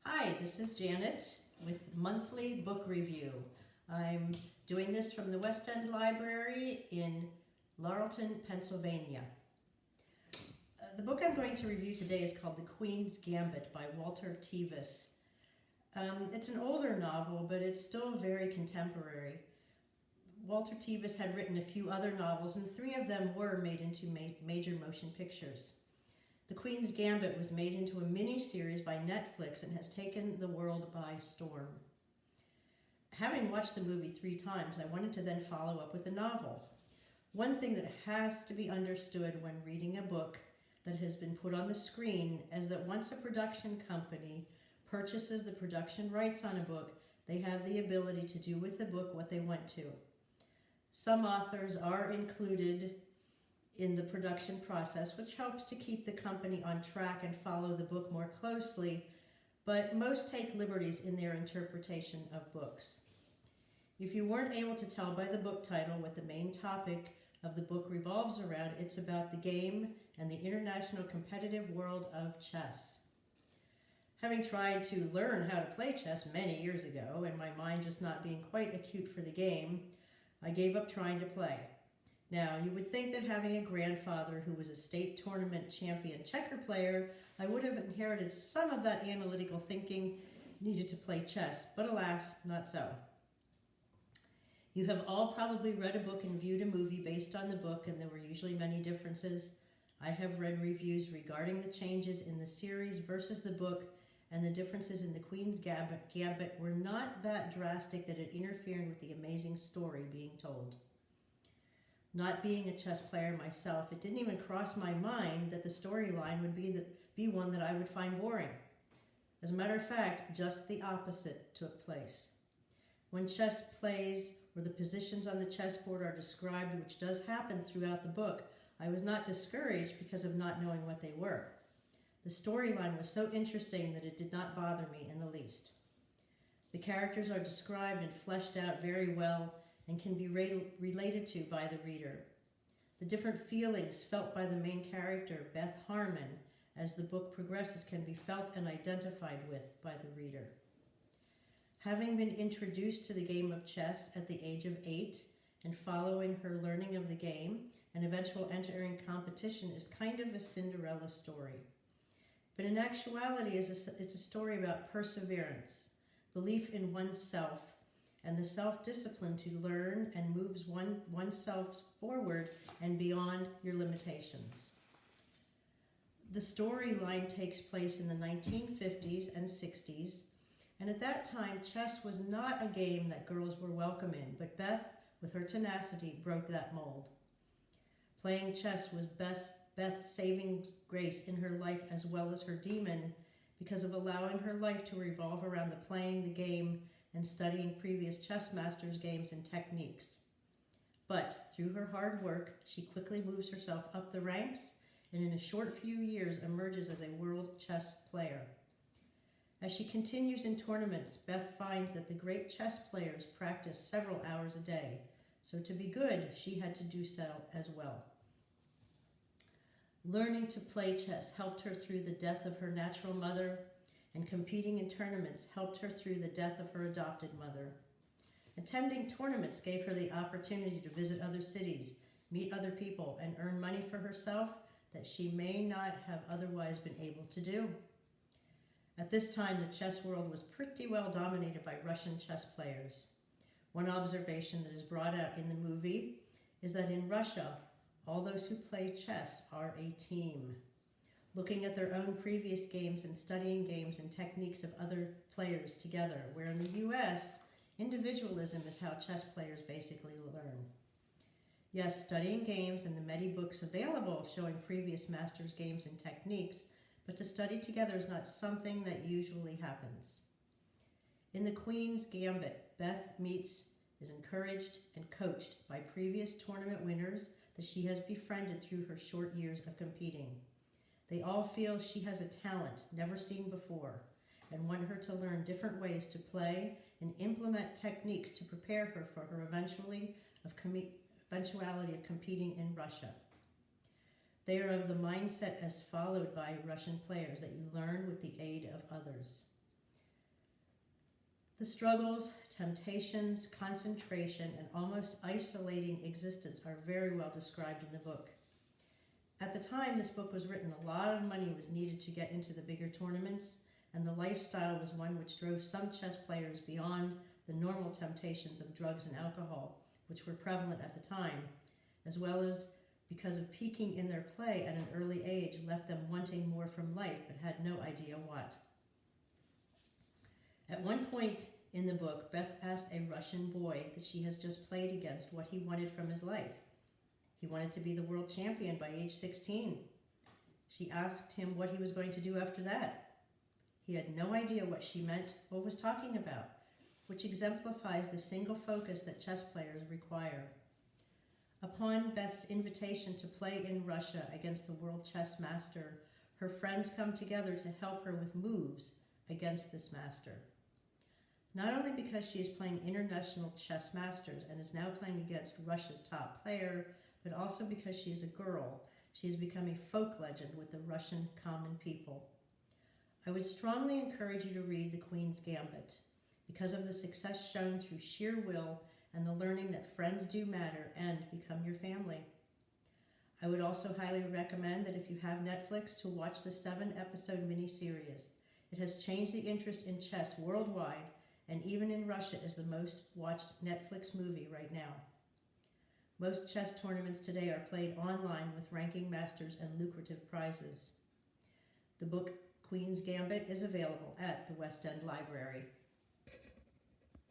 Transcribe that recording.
Hi, this is Janet with Monthly Book Review. I'm doing this from the West End Library in Laurelton, Pennsylvania. The book I'm going to review today is called The Queen's Gambit by Walter Tevis. It's an older novel, but it's still very contemporary. Walter Tevis had written a few other novels, and three of them were made into major motion pictures. The Queen's Gambit was made into a mini-series by Netflix and has taken the world by storm. Having watched the movie 3 times, I wanted to then follow up with a novel. One thing that has to be understood when reading a book that has been put on the screen is that once a production company purchases the production rights on a book, they have the ability to do with the book what they want to. Some authors are included in the production process, which helps to keep the company on track and follow the book more closely, but most take liberties in their interpretation of books. If you weren't able to tell by the book title what the main topic of the book revolves around, it's about the game and the international competitive world of chess. Having tried to learn how to play chess many years ago, and my mind just not being quite acute for the game, I gave up trying to play. Now, you would think that having a grandfather who was a state tournament champion checker player, I would have inherited some of that analytical thinking needed to play chess, but alas, not so. You have all probably read a book and viewed a movie based on the book, and there were usually many differences. I have read reviews regarding the changes in the series versus the book, and the differences in the Queen's Gambit were not that drastic that it interfered with the amazing story being told. Not being a chess player myself, it didn't even cross my mind that the storyline would be one that I would find boring. As a matter of fact, just the opposite took place. When chess plays or the positions on the chessboard are described, which does happen throughout the book, I was not discouraged because of not knowing what they were. The storyline was so interesting that it did not bother me in the least. The characters are described and fleshed out very well and can be related to by the reader. The different feelings felt by the main character, Beth Harmon, as the book progresses can be felt and identified with by the reader. Having been introduced to the game of chess at the age of 8 and following her learning of the game and eventual entering competition is kind of a Cinderella story. But in actuality, it's a story about perseverance, belief in oneself, and the self-discipline to learn and moves oneself forward and beyond your limitations. The storyline takes place in the 1950s and 60s, and at that time chess was not a game that girls were welcome in, but Beth, with her tenacity, broke that mold. Playing chess was Beth's saving grace in her life as well as her demon, because of allowing her life to revolve around the playing the game and studying previous chess masters' games and techniques. But through her hard work, she quickly moves herself up the ranks and in a short few years emerges as a world chess player. As she continues in tournaments, Beth finds that the great chess players practice several hours a day, so to be good, she had to do so as well. Learning to play chess helped her through the death of her natural mother, and competing in tournaments helped her through the death of her adopted mother. Attending tournaments gave her the opportunity to visit other cities, meet other people, and earn money for herself that she may not have otherwise been able to do. At this time, the chess world was pretty well dominated by Russian chess players. One observation that is brought out in the movie is that in Russia, all those who play chess are a team, looking at their own previous games and studying games and techniques of other players together, where in the US, individualism is how chess players basically learn. Yes, studying games and the many books available showing previous masters' games and techniques, but to study together is not something that usually happens. In The Queen's Gambit, Beth is encouraged and coached by previous tournament winners that she has befriended through her short years of competing. They all feel she has a talent never seen before and want her to learn different ways to play and implement techniques to prepare her for her eventuality of competing in Russia. They are of the mindset as followed by Russian players that you learn with the aid of others. The struggles, temptations, concentration, and almost isolating existence are very well described in the book. At the time this book was written, a lot of money was needed to get into the bigger tournaments, and the lifestyle was one which drove some chess players beyond the normal temptations of drugs and alcohol, which were prevalent at the time, as well as because of peaking in their play at an early age left them wanting more from life but had no idea what. At one point in the book, Beth asked a Russian boy that she has just played against what he wanted from his life. He wanted to be the world champion by age 16. She asked him what he was going to do after that. He had no idea what she meant or was talking about, which exemplifies the single focus that chess players require. Upon Beth's invitation to play in Russia against the world chess master, her friends come together to help her with moves against this master. Not only because she is playing international chess masters and is now playing against Russia's top player, but also because she is a girl, she has become a folk legend with the Russian common people. I would strongly encourage you to read The Queen's Gambit because of the success shown through sheer will and the learning that friends do matter and become your family. I would also highly recommend that if you have Netflix to watch the 7-episode miniseries. It has changed the interest in chess worldwide, and even in Russia is the most watched Netflix movie right now. Most chess tournaments today are played online with ranking masters and lucrative prizes. The book Queen's Gambit is available at the West End Library.